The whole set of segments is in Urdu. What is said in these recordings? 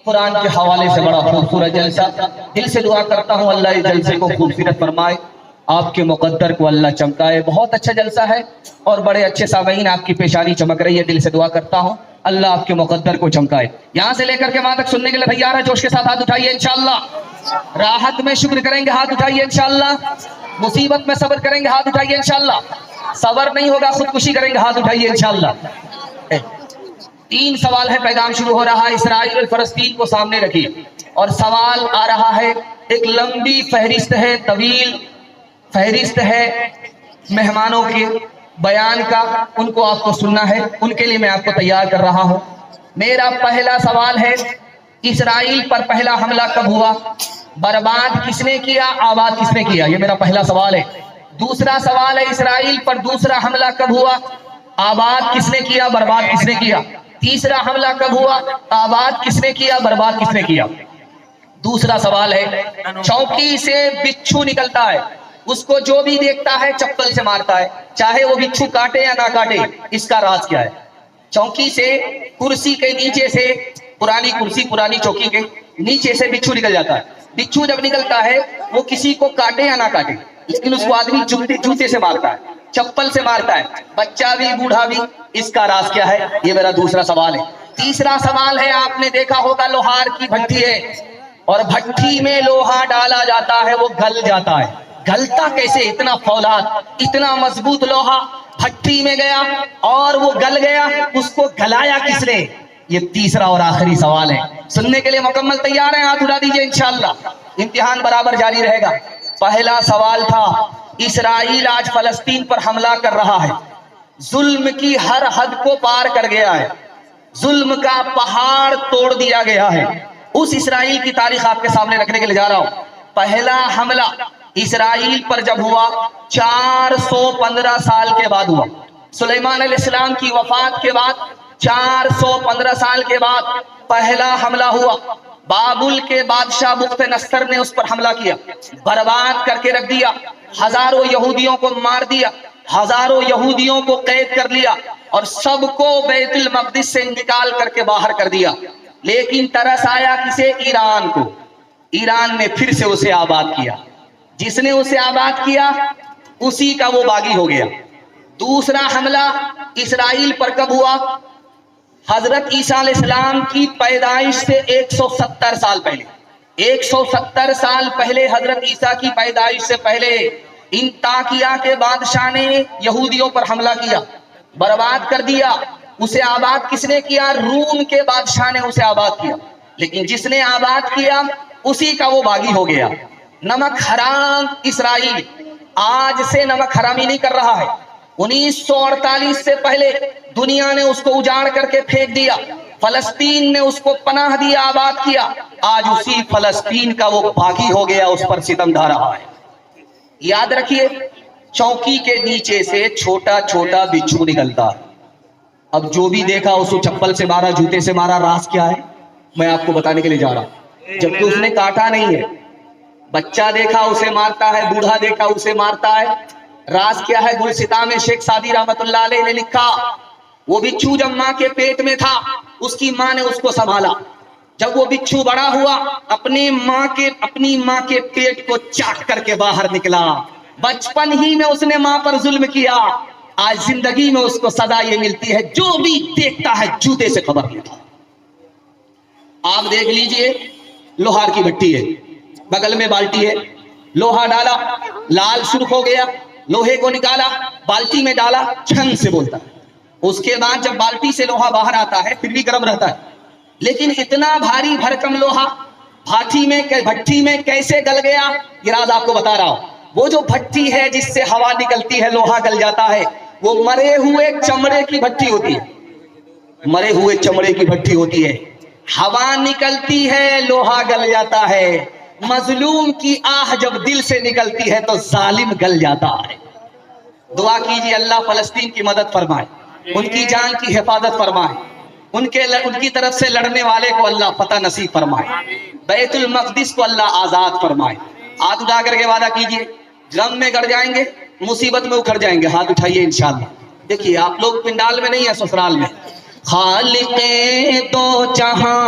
قرآن کے حوالے سے بڑا خوبصورت جلسہ. دل سے دعا کرتا ہوں اللہ اس جلسے کو خوبصورت فرمائے, آپ کے مقدر کو اللہ چمکائے. بہت اچھا جلسہ ہے اور بڑے اچھے سامعین, آپ کی پیشانی چمک رہی ہے. دل سے دعا کرتا ہوں اللہ آپ کے مقدر کو چمکائے. یہاں سے لے کر کے وہاں تک سننے کے لیے تیار ہے؟ جوش کے ساتھ ہاتھ اٹھائیے انشاءاللہ. راحت میں شکر کریں گے, ہاتھ اٹھائیے انشاءاللہ. مصیبت میں صبر کریں گے, ہاتھ اٹھائیے انشاءاللہ. صبر نہیں ہوگا خودکشی کریں گے, ہاتھ اٹھائیے انشاءاللہ. 3 سوال ہے, پیغام شروع ہو رہا ہے. اسرائیل اور فلسطین کو سامنے رکھیے اور سوال آ رہا ہے. ایک لمبی فہرست ہے, طویل فہرست ہے مہمانوں کے بیان کا, ان کو آپ کو سننا ہے. ان کے لیے میں آپ کو تیار کر رہا ہوں. میرا پہلا سوال ہے, اسرائیل پر پہلا حملہ کب ہوا؟ برباد کس نے کیا, آباد کس نے کیا؟ یہ میرا پہلا سوال ہے. دوسرا سوال ہے, اسرائیل پر دوسرا حملہ کب ہوا؟ آباد کس نے کیا, برباد کس نے کیا؟ تیسرا حملہ کب ہوا؟ آباد کس نے کیا, برباد کس نے کیا؟ دوسرا سوال ہے, چوکی سے بچھو نکلتا ہے, اس کو جو بھی دیکھتا ہے چپل سے مارتا ہے, چاہے وہ بچھو کاٹے یا نہ کاٹے. اس کا راز کیا ہے؟ چوکی سے, کرسی کے نیچے سے, پرانی کرسی پرانی چوکی کے نیچے سے بچھو نکل جاتا ہے. بچھو جب نکلتا ہے وہ کسی کو کاٹے یا نہ کاٹے, لیکن اس کو آدمی جوتے سے مارتا ہے, چپل سے مارتا ہے, بچہ بھی بوڑھا بھی. اس کا راز کیا ہے؟ یہ میرا دوسرا سوال ہے. تیسرا سوال ہے, آپ نے دیکھا ہوگا لوہار کی بھٹی ہے اور بھٹی میں لوہا ڈالا جاتا ہے, وہ گل جاتا ہے. گلتا کیسے؟ اتنا فولاد, اتنا مضبوط لوہا بھٹی میں گیا اور وہ گل گیا, اس کو گلایا کس نے؟ یہ تیسرا اور آخری سوال ہے. سننے کے لیے مکمل تیار ہیں؟ ہاتھ اٹھا دیجئے انشاءاللہ. امتحان برابر جاری رہے گا. پہلا سوال تھا, اسرائیل آج فلسطین پر حملہ کر رہا ہے, ظلم کی ہر حد کو پار کر گیا ہے, ظلم کا پہاڑ توڑ دیا گیا ہے. اس اسرائیل کی تاریخ آپ کے سامنے رکھنے کے لیے جا رہا ہوں. پہلا حملہ اسرائیل پر جب ہوا 415 سال کے بعد ہوا. سلیمان علیہ السلام کی وفات کے بعد 415 سال کے بعد پہلا حملہ ہوا. بابل کے بادشاہ بخت نصر نے اس پر حملہ کیا, برباد کر کے رکھ دیا, ہزاروں یہودیوں کو مار دیا, ہزاروں یہودیوں کو قید کر لیا اور سب کو بیت المقدس سے نکال کر کے باہر کر دیا. لیکن ترس آیا کسے؟ ایران کو. ایران نے پھر سے اسے آباد کیا. جس نے اسے آباد کیا اسی کا وہ باغی ہو گیا. دوسرا حملہ اسرائیل پر کب ہوا؟ حضرت عیسیٰ علیہ السلام کی پیدائش سے 170 سال پہلے. 170 سال پہلے, حضرت عیسیٰ کی پیدائش سے پہلے انطاکیہ کے بادشاہ نے یہودیوں پر حملہ کیا, برباد کر دیا. اسے آباد کس نے کیا؟ روم کے بادشاہ نے اسے آباد کیا. لیکن جس نے آباد کیا اسی کا وہ باغی ہو گیا. نمک حرام اسرائیل آج سے نمک حرامی نہیں کر رہا ہے. 1948 سے پہلے دنیا نے اس کو اجاڑ کر کے پھینک دیا, فلسطین نے اس کو پناہ دیا, آباد کیا. آج اسی فلسطین کا وہ باغی ہو گیا, اس پر ستم ڈھا رہا ہے. یاد رکھیے, چوکی کے نیچے سے چھوٹا چھوٹا بچھو نکلتا. اب جو بھی دیکھا اس کو چپل سے مارا, جوتے سے مارا. راز کیا ہے میں آپ کو بتانے کے لیے جا رہا ہوں. جبکہ اس نے کاٹا نہیں ہے. بچہ دیکھا اسے مارتا ہے, بوڑھا دیکھا اسے مارتا ہے. راز کیا ہے؟ گلستان میں شیخ سعدی رحمت اللہ علیہ نے لکھا, وہ بچھو جب ماں کے پیٹ میں تھا اس کی ماں نے اس کو سنبھالا. جب وہ بچھو بڑا ہوا اپنی ماں کے پیٹ کو چاٹ کر کے باہر نکلا. بچپن ہی میں اس نے ماں پر ظلم کیا. آج زندگی میں اس کو سزا یہ ملتی ہے, جو بھی دیکھتا ہے جوتے سے خبر لیتا. آپ دیکھ لیجئے, لوہار کی بھٹی ہے, بغل میں بالٹی ہے, لوہا ڈالا, لال سرخ ہو گیا, لوہے کو نکالا, بالٹی میں ڈالا, چھن سے بولتا. اس کے بعد جب بالٹی سے لوہا باہر آتا ہے پھر بھی گرم رہتا ہے, لیکن اتنا بھاری بھرکم لوہا بھٹی میں کیسے گل گیا یہ راز آپ کو بتا رہا ہوں. وہ جو بھٹی ہے جس سے ہوا نکلتی ہے لوہا گل جاتا ہے, وہ مرے ہوئے چمڑے کی بھٹی ہوتی ہے. مرے ہوئے چمڑے کی بھٹی ہوتی ہے, ہوا نکلتی ہے لوہا گل جاتا ہے. مظلوم کی آہ جب دل سے نکلتی ہے تو ظالم گل جاتا ہے. دعا کیجیے اللہ فلسطین کی مدد فرمائے, ان کی جان کی حفاظت فرمائے, ان کی طرف سے لڑنے والے کو اللہ فتح نصیب فرمائے, بیت المقدس کو اللہ آزاد فرمائے. ہاتھ اٹھا کر کے وعدہ کیجیے, غم میں گڑ جائیں گے, مصیبت میں اکھڑ جائیں گے. ہاتھ اٹھائیے انشاءاللہ. دیکھیے آپ لوگ پنڈال میں نہیں ہیں, سسرال میں. خالق دو جہاں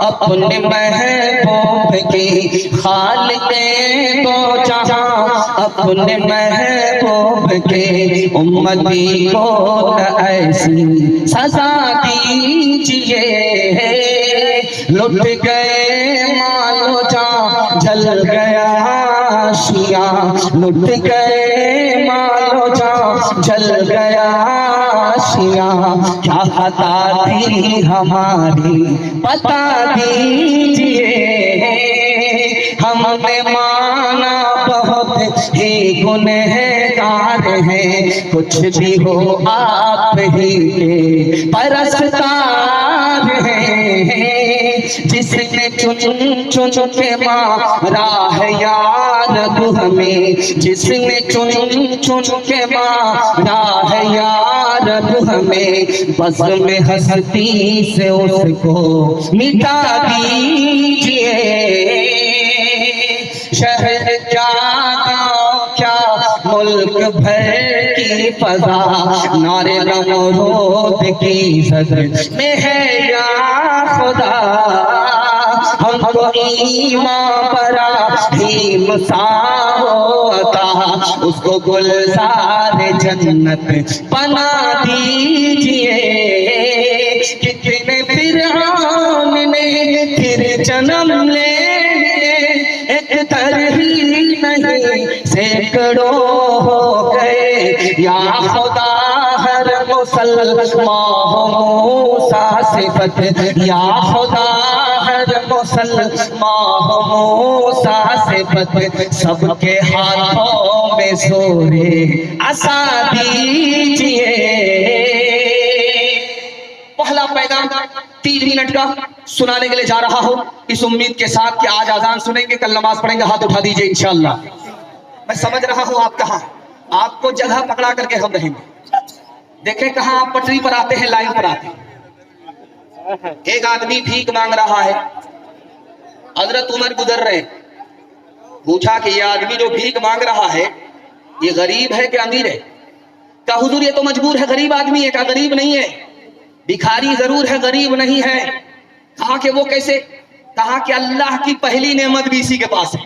اپنے محبوب کی، خالق دو جہاں اپنے محبوب کے، امتی کو ایسی سزا دیجئے، لٹ گئے مال و جان جل گیا شیعہ، لٹ گئے مال و جان جل گیا شیعہ، کیا خطا تھی ہماری بتا دیجئے، ہم نے مانا بہت ہی گنہگار ہیں، کچھ بھی ہو آپ ہی کے پرستار ہیں، جس نے چن چن کے مارا ہے یا رب ہمیں، جس نے چن چن کے مارا ہے یا رب ہمیں، بس میں ہستی سے اس کو مٹا دیجئے، شہر جاگا کیا ملک بھر کی فضا، نعرے نمرود کی زد میں ہے یا خدا، ہم کو ایمان براہیم سا ہوتا، اس کو گلزار جنت بنا دیجئے، کتنے فرعون نے پھر جنم لے، ایک تر ہی نہیں سینکڑوں ہو گئے، یا خدا ہر مسلمان موسیٰ صفت، یا خدا ہر مسلمان موسیٰ صفت، سب کے ہاتھوں میں زورے عصا دیجئے۔ پہلا پیغام 3 منٹ کا سنانے کے لیے جا رہا ہوں، اس امید کے ساتھ کہ آج اذان سنیں گے، کل نماز پڑھیں گے، ہاتھ اٹھا دیجئے انشاءاللہ۔ میں سمجھ رہا ہوں آپ کہاں، آپ کو جگہ پکڑا کر کے ہم رہیں گے، دیکھیں کہاں آپ پٹری پر آتے ہیں، لائن پر آتے ہیں۔ ایک آدمی بھیک مانگ رہا ہے، حضرت عمر گزر رہے، پوچھا کہ یہ آدمی جو بھیک مانگ رہا ہے یہ غریب ہے کہ امیر ہے؟ کہا حضور یہ تو مجبور ہے، غریب آدمی ہے۔ کہا غریب نہیں ہے، بھکاری ضرور ہے، غریب نہیں ہے۔ کہا کہ وہ کیسے؟ کہا کہ اللہ کی پہلی نعمت بھی اسی کے پاس ہے،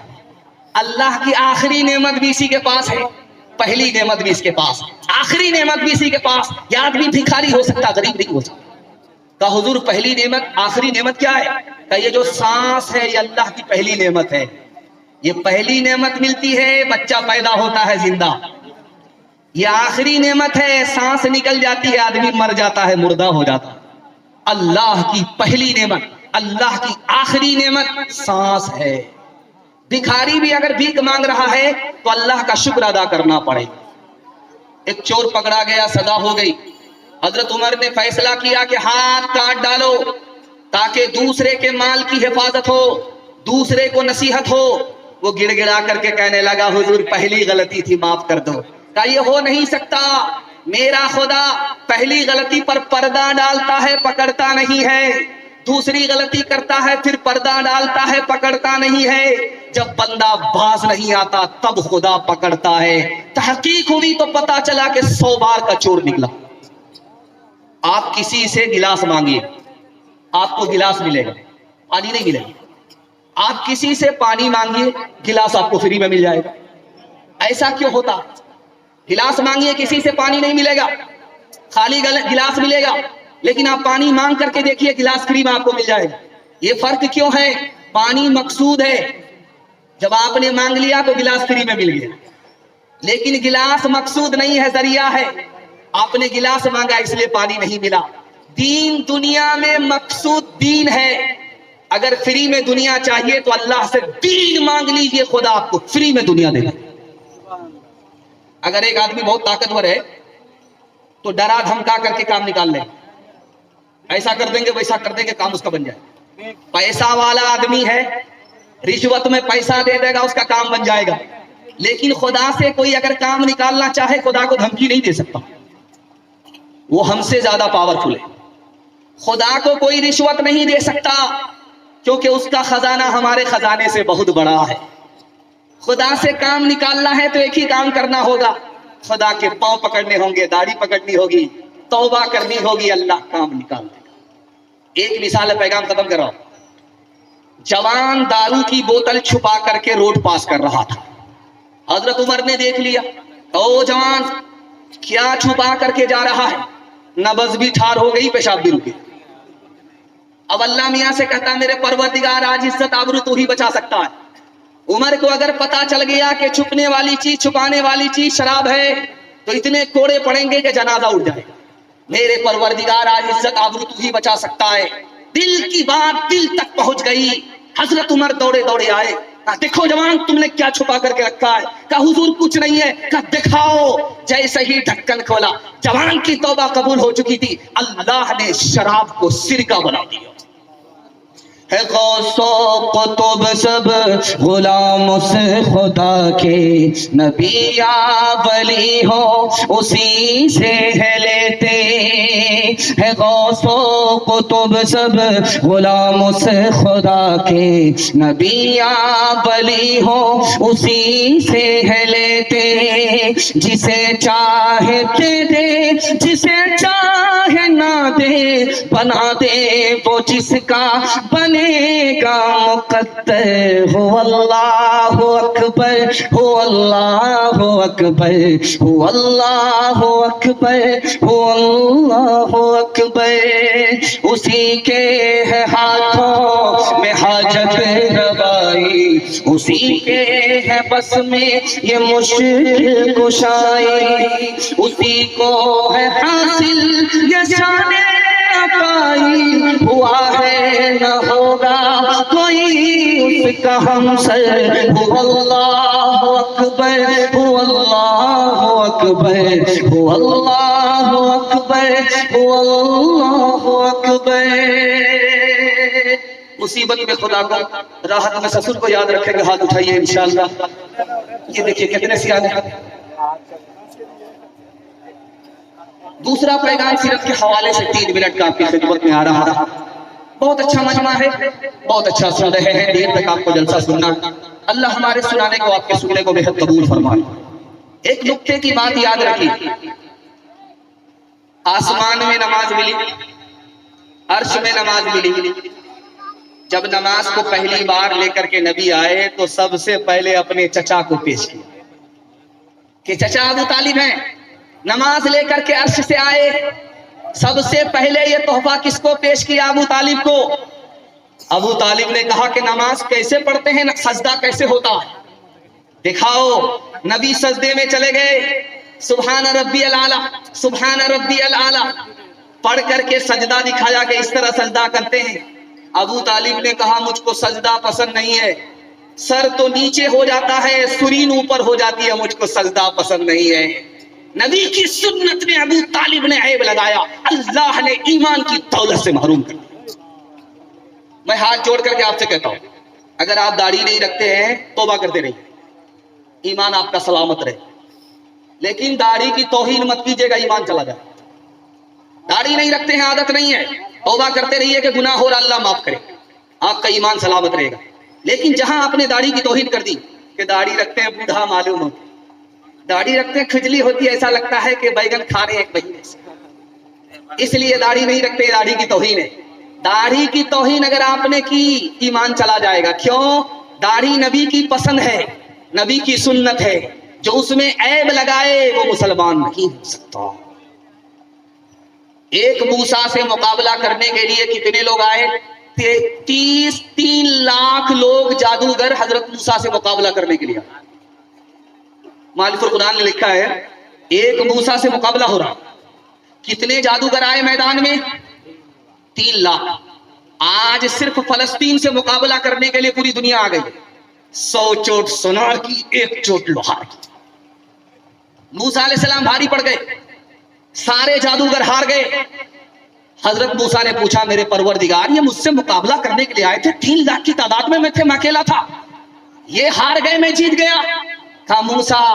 اللہ کی آخری نعمت بھی اسی کے پاس ہے، پہلی نعمت بھی اس کے پاس، آخری نعمت بھی اسی کے پاس۔ یہ آدمی بھکاری ہو سکتا، غریب نہیں ہو سکتا۔ کہا حضور پہلی نعمت آخری نعمت کیا ہے؟ کہا یہ جو سانس ہے یہ اللہ کی پہلی نعمت ہے، یہ پہلی نعمت ملتی ہے بچہ پیدا ہوتا ہے زندہ، یہ آخری نعمت ہے سانس نکل جاتی ہے آدمی مر جاتا ہے، مردہ ہو جاتا ہے۔ اللہ کی پہلی نعمت، اللہ کی آخری نعمت سانس ہے۔ بھکاری بھی اگر بھیک مانگ رہا ہے تو اللہ کا شکر ادا کرنا پڑے۔ ایک چور پکڑا گیا، سزا ہو گئی، حضرت عمر نے فیصلہ کیا کہ ہاتھ کاٹ ڈالو تاکہ دوسرے کے مال کی حفاظت ہو، دوسرے کو نصیحت ہو۔ وہ گڑ گڑا کر کے کہنے لگا حضور پہلی غلطی تھی، معاف کر دو۔ کہا یہ ہو نہیں سکتا، میرا خدا پہلی غلطی پر پردہ ڈالتا ہے، پکڑتا نہیں ہے، دوسری غلطی کرتا ہے پھر پردہ ڈالتا ہے، پکڑتا نہیں ہے۔ جب بندہ باز نہیں آتا تب خدا پکڑتا ہے۔ تحقیق ہوئی تو پتا چلا کہ 100 بار کا چور نکلا۔ آپ کسی سے گلاس مانگیے، آپ کو گلاس ملے گا، پانی نہیں ملے گا۔ آپ کسی سے پانی مانگیے، گلاس آپ کو فری میں مل جائے گا۔ ایسا کیوں ہوتا؟ گلاس مانگیے، کسی سے پانی نہیں ملے گا، خالی گلاس ملے گا، لیکن آپ پانی مانگ کر کے دیکھیے گلاس فری میں آپ کو مل جائے گا۔ یہ فرق کیوں ہے؟ پانی مقصود ہے، جب آپ نے مانگ لیا تو گلاس فری میں مل گیا، لیکن گلاس مقصود نہیں ہے، ذریعہ ہے۔ آپ نے گلاس مانگا اس لیے پانی نہیں ملا۔ دین دنیا میں مقصود دین ہے، اگر فری میں دنیا چاہیے تو اللہ سے دین مانگ لیجئے، خدا آپ کو فری میں دنیا دے گا۔ اگر ایک آدمی بہت طاقتور ہے تو ڈرا دھمکا کر کے کام نکال لیں، ایسا کر دیں گے ویسا کر دیں گے، کام اس کا بن جائے۔ پیسہ والا آدمی ہے، رشوت میں پیسہ دے دے گا، اس کا کام بن جائے گا۔ لیکن خدا سے کوئی اگر کام نکالنا چاہے خدا کو دھمکی نہیں دے سکتا، وہ ہم سے زیادہ پاورفل ہے۔ خدا کو کوئی رشوت نہیں دے سکتا کیونکہ اس کا خزانہ ہمارے خزانے سے بہت بڑا ہے۔ خدا سے کام نکالنا ہے تو ایک ہی کام کرنا ہوگا، خدا کے پاؤں پکڑنے ہوں گے، داڑھی پکڑنی ہوگی، توبہ کرنی ہوگی، اللہ کام نکال دے گا۔ ایک مثال ہے، پیغام ختم کر رہا ہوں. جوان دارو کی بوتل چھپا کر کے روڈ پاس کر رہا تھا. حضرت عمر نے دیکھ لیا، او جوان کیا چھپا کر کے جا رہا ہے؟ نبض بھی ٹھار ہو گئی، پیشاب بھی رکی. اب اللہ میاں سے کہتا میرے پروردگار آج عزت آبرو تو ہی بچا سکتا ہے. عمر کو اگر پتا چل گیا کہ چھپنے والی چیز، چھپانے والی چیز شراب ہے تو اتنے کوڑے پڑیں گے کہ جنازہ اٹھ جائے گا. میرے پروردگار آج عزت آبرو تو ہی بچا سکتا ہے. دل کی بات دل تک پہنچ گئی. حضرت عمر دوڑے دوڑے آئے، کہا دیکھو جوان تم نے کیا چھپا کر کے رکھا ہے؟ کہا حضور کچھ نہیں ہے. کہا دکھاؤ. جیسے ہی ڈھکن کھولا، جوان کی توبہ قبول ہو چکی تھی، اللہ نے شراب کو سرکہ بنا دیا. ہے غوث و قطب سب غلام سے خدا کے، نبی یا ولی ہو اسی سے ہے لیتے. ہے غوث و قطب سب غلام سے خدا کے، نبی یا ولی ہو اسی سے ہے لیتے. جسے چاہے دے، جسے چاہے نہ دے، بنا دے وہ جس کا بنے گا مقدر. ہو اللہ اکبر، ہو اللہ اکبر، ہو اللہ اکبر، ہو اللہ اکبر. اسی کے ہے ہاتھوں میں حاجت روائی، اسی کے ہے بس میں یہ مشکل کشائی. اسی کو ہے حاصل یہ شان عطائی، ہوا ہے نہ ہوگا کوئی اس کا ہمسر. ہو اللہ اکبر، ہو اللہ اکبر، ہو اللہ اکبر، ہو اللہ اکبر. مصیبت میں خدا کو، راحت میں سسر کو یاد رکھیں گے. ہاتھ اٹھائیے انشاءاللہ. یہ دیکھیے کتنے سیانے. دوسرا پیغام سیرت کے حوالے سے 3 منٹ کا آپ کی خدمت میں آ رہا ہے. بہت اچھا مجمع ہے، بہت اچھا سن رہے ہیں. دیر تک آپ کو جلسہ سننا، اللہ ہمارے سنانے کو، آپ کے سننے کو بہت قبول فرمائے. ایک نکتے کی بات یاد رکھیے. آسمان میں نماز ملی، عرش میں نماز ملی. جب نماز کو پہلی بار لے کر کے نبی آئے تو سب سے پہلے اپنے چچا کو پیش کیا کہ چچا ابو طالب ہیں، نماز لے کر کے عرش سے آئے. سب سے پہلے یہ تحفہ کس کو پیش کیا؟ ابو طالب کو. ابو طالب نے کہا کہ نماز کیسے پڑھتے ہیں، سجدہ کیسے ہوتا ہے دکھاؤ. نبی سجدے میں چلے گئے. سبحان ربی الاعلیٰ، سبحان ربی الاعلیٰ پڑھ کر کے سجدہ دکھایا کہ اس طرح سجدہ کرتے ہیں. ابو طالب نے کہا مجھ کو سجدہ پسند نہیں ہے، سر تو نیچے ہو جاتا ہے، سرین اوپر ہو جاتی ہے، مجھ کو سجدہ پسند نہیں ہے. نبی کی سنت میں ابو طالب نے عیب لگایا، اللہ نے ایمان کی دولت سے محروم کر دیا. میں ہاتھ جوڑ کر کے آپ سے کہتا ہوں، اگر آپ داڑھی نہیں رکھتے ہیں توبہ کرتے رہیے، ایمان آپ کا سلامت رہے. لیکن داڑھی کی توہین مت کیجیے گا، ایمان چلا جائے. داڑھی نہیں رکھتے ہیں، عادت نہیں ہے، توبہ کرتے رہیے کہ گناہ ہو رہا، اللہ معاف کرے، آپ کا ایمان سلامت رہے گا. لیکن جہاں آپ نے داڑھی کی توہین کر دی کہ داڑھی رکھتے ہیں بوڑھا معلوم ہوتا، داڑھی رکھتے ہیں کھجلی ہوتی ہے، ایسا لگتا ہے کہ بیگن کھا رہے ہیں 1 مہینے سے، اس لیے داڑھی نہیں رکھتے. داڑھی کی توہین ہے. داڑھی کی توہین اگر آپ نے کی ایمان چلا جائے گا. کیوں؟ داڑھی نبی کی پسند ہے، نبی کی سنت ہے. جو اس میں عیب لگائے وہ مسلمان نہیں ہو سکتا. ایک موسیٰ سے مقابلہ کرنے کے لیے کتنے لوگ آئے؟ 3 لاکھ لوگ جادوگر حضرت موسیٰ سے مقابلہ کرنے کے لیے. مالک القرآن نے لکھا ہے ایک موسیٰ سے مقابلہ ہو رہا. کتنے جادوگر آئے میدان میں؟ 3 لاکھ. آج صرف فلسطین سے مقابلہ کرنے کے لیے پوری دنیا آ گئی. 100 چوٹ سونار کی، 1 چوٹ لوہار کی. موسیٰ علیہ السلام بھاری پڑ گئے، سارے جادوگر ہار گئے. حضرت موسیٰ نے پوچھا میرے پروردگار یہ مجھ سے مقابلہ کرنے کے لیے آئے تھے، 3 لاکھ کی تعداد میں میں اکیلا تھا، یہ ہار گئے میں جیت گیا. کہا موسیٰ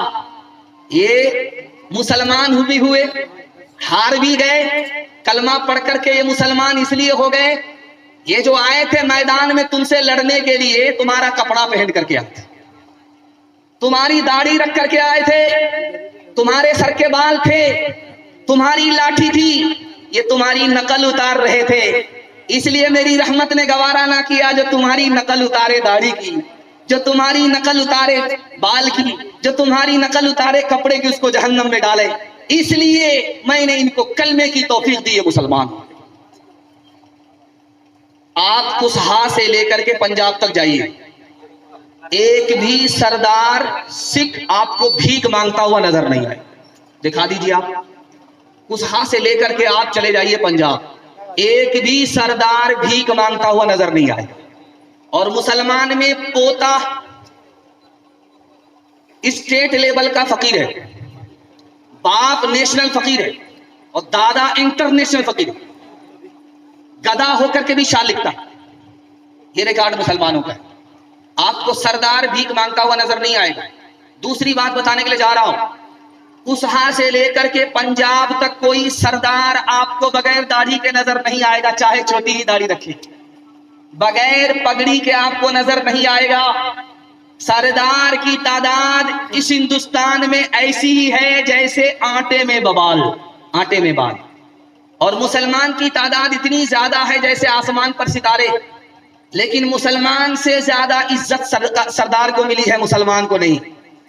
یہ مسلمان بھی ہوئے، ہار بھی گئے، کلمہ پڑھ کر کے یہ مسلمان اس لیے ہو گئے، یہ جو آئے تھے میدان میں تم سے لڑنے کے لیے تمہارا کپڑا پہن کر کے آئے تھے، تمہاری داڑھی رکھ کر کے آئے تھے، تمہارے سر کے بال تھے، تمہاری لاٹھی تھی، یہ تمہاری نقل اتار رہے تھے. اس لیے میری رحمت نے گوارا نہ کیا جو تمہاری نقل اتارے داڑھی کی، جو تمہاری نقل اتارے بال کی، جو تمہاری نقل اتارے کپڑے کی، اس کو جہنم میں ڈالے۔ اس لیے میں نے ان کو کلمے کی توفیق دی ہے مسلمان۔ آپ کسہا سے لے کر کے پنجاب تک جائیے، ایک بھی سردار سکھ آپ کو بھیک مانگتا ہوا نظر نہیں آئے، دکھا دیجیے آپ۔ کسہا سے لے کر کے آپ چلے جائیے پنجاب، ایک بھی سردار بھیک مانگتا ہوا نظر نہیں آئے۔ اور مسلمان میں پوتا اسٹیٹ لیول کا فقیر ہے، باپ نیشنل فقیر ہے، اور دادا انٹرنیشنل فقیر ہے، گدا ہو کر کے بھی شعر لکھتا۔ یہ ریکارڈ مسلمانوں کا ہے۔ آپ کو سردار بھیک مانگتا ہوا نظر نہیں آئے گا۔ دوسری بات بتانے کے لیے جا رہا ہوں، کسہا سے لے کر کے پنجاب تک کوئی سردار آپ کو بغیر داڑھی کے نظر نہیں آئے گا، چاہے چھوٹی ہی داڑھی رکھے، بغیر پگڑی کے آپ کو نظر نہیں آئے گا۔ سردار کی تعداد اس ہندوستان میں ایسی ہی ہے جیسے آٹے میں ببال، آٹے میں بال۔ اور مسلمان کی تعداد اتنی زیادہ ہے جیسے آسمان پر ستارے، لیکن مسلمان سے زیادہ عزت سردار کو ملی ہے، مسلمان کو نہیں۔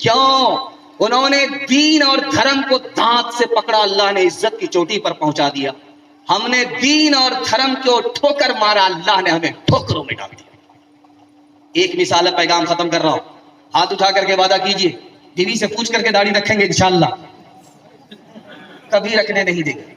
کیوں؟ انہوں نے دین اور دھرم کو دانت سے پکڑا، اللہ نے عزت کی چوٹی پر پہنچا دیا۔ ہم نے دین اور دھرم کو ٹھوکر مارا، اللہ نے ہمیں ٹھوکروں میں ڈال دیا۔ ایک مثال ہے، پیغام ختم کر رہا ہوں۔ ہاتھ اٹھا کر کے وعدہ کیجئے، بیوی سے پوچھ کر کے داڑھی رکھیں گے انشاءاللہ، کبھی رکھنے نہیں دیں گے۔